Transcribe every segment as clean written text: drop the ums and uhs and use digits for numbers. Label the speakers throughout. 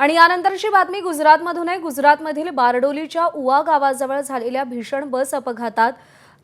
Speaker 1: आणि यानंतरची बातमी गुजरातमधून आहे। गुजरातमधील बारडोलीच्या उवा गावाजवळ झालेल्या भीषण बस अपघातात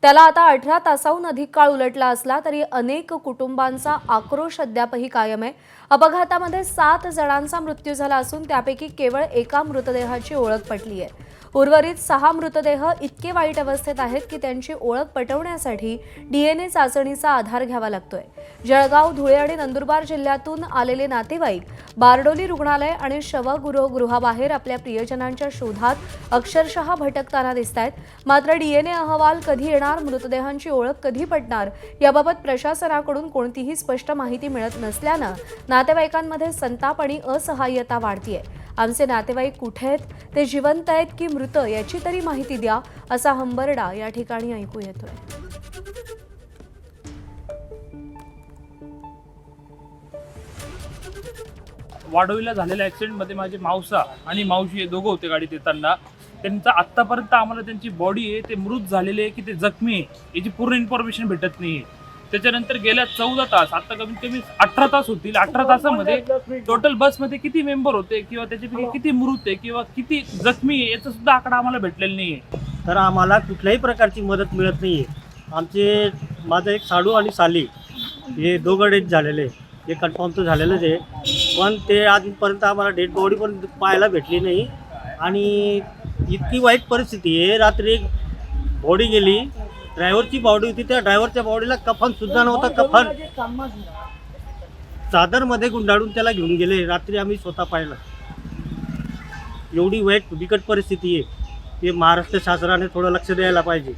Speaker 1: त्याला आता 18 तासाहून अधिक काळ उलटला असला तरी अनेक कुटुंबांचा आक्रोश अद्यापही कायम आहे। अपघातामध्ये 7 जणांचा मृत्यू झाला असून त्यापैकी केवळ एका मृतदेहाची ओळख पटली आहे। उर्वरित 6 मृतदेह इतके वाईट अवस्थेत आहेत की त्यांची ओळख पटवण्यासाठी डीएनए चाचणीचा आधार घ्यावा लागतोय। जळगाव, धुळे आणि नंदुरबार जिल्ह्यातून आलेले नातेवाईक बारडोली रुग्णालय आणि शवगृहाबाहेर आपल्या प्रियजनांच्या शोधात अक्षरशः भटकताना दिसतायत। मात्र डीएनए अहवाल कधी येणार, मृतदेहांची ओळख कधी पटणार याबाबत प्रशासनाकडून कोणतीही स्पष्ट माहिती मिळत नसल्यानं नातेवाईकांमध्ये संताप आणि असहाय्यता वाढतीये। आमचे नातेवाईक कुठे आहेत, ते जिवंत आहेत की मृत याची तरी माहिती द्या, असा हंबरडा या ठिकाणी ऐकू येतोय।
Speaker 2: वाडोलीला झालेल्या ॲक्सिडेंटमध्ये माझे मावसा आणि मावशी हे दोघं होते गाडीत येताना। त्यांचा आत्तापर्यंत आम्हाला त्यांची बॉडी आहे ते मृत झालेले आहे की ते जखमी आहे याची पूर्ण इन्फॉर्मेशन भेटत नाही आहे। त्याच्यानंतर गेल्या 14 तास, आता कमीत कमी 18 तास होतील, 18 तासामध्ये टोटल बसमध्ये किती मेंबर होते किंवा त्याच्यापैकी किती मृत आहे किंवा किती जखमी आहे याचा सुद्धा आकडा आम्हाला भेटलेला नाही आहे।
Speaker 3: तर आम्हाला कुठल्याही प्रकारची मदत मिळत नाही आहे। माझं एक साडू आणि साली हे दोघं डेथ झालेले, हे कन्फर्म तर झालेलंच आहे, पण ते आजपर्यंत आम्हाला डेड बॉडी पण पाहायला भेटली नाही। आणि इतकी वाईट परिस्थिती आहे, रात्री एक बॉडी गेली, ड्रायव्हरची बॉडी होती, त्या ड्रायव्हरच्या बॉडीला कफनसुद्धा नव्हता, कफन चादरमध्ये गुंडाळून त्याला घेऊन गेले, रात्री आम्ही स्वतः पाहिलं। एवढी वाईट बिकट परिस्थिती आहे, ते महाराष्ट्र शासनाने थोडं लक्ष द्यायला पाहिजे।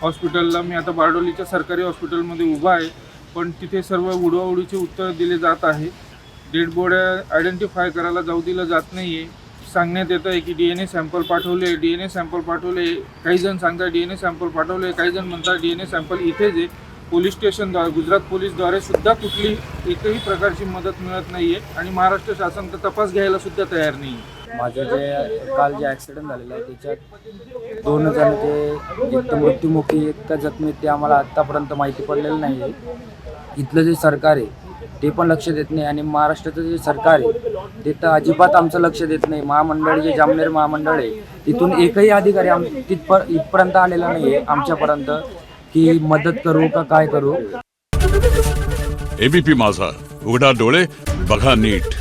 Speaker 4: हॉस्पिटलला मी आता बारडोलीच्या सरकारी हॉस्पिटलमध्ये उभा आहे, पण तिथे सर्व उडवाउडीचे उत्तर दिले जात आहे। डेड बॉड्या आयडेंटिफाय करायला जाऊ दिलं जात नाही आहे। सांगण्यात येतं आहे की डीएनए सॅम्पल पाठवले, डीएनए सॅम्पल पाठवले, काही जण सांगतात डीएनए सॅम्पल पाठवले, काही जण म्हणतात डीएनए सॅम्पल इथेच आहे। पोलीस स्टेशनद्वारे, गुजरात पोलीसद्वारे सुद्धा कुठली एकही प्रकारची मदत मिळत नाही आहे आणि महाराष्ट्र शासन तर तपास घ्यायला सुद्धा तयार नाही आहे।
Speaker 5: माझं जे काल जे ॲक्सिडेंट झालेलं आहे त्याच्यात 2 जण ते एक तर मृत्युमुखी, एक तर जखमी, ते आम्हाला आत्तापर्यंत माहिती पडलेलं नाही आहे। इथलं जे सरकार आहे ते पण लक्ष देत नाही आणि महाराष्ट्राचं जे सरकार आहे ते तर अजिबात आमचं लक्ष देत नाही। महामंडळ जे जामनेर महामंडळ आहे तिथून एकही अधिकारी इथपर्यंत आलेला नाही आहे आमच्यापर्यंत की मदत करू का काय करू।
Speaker 6: एबीपी माझा, उघडा डोळे बघा नीट।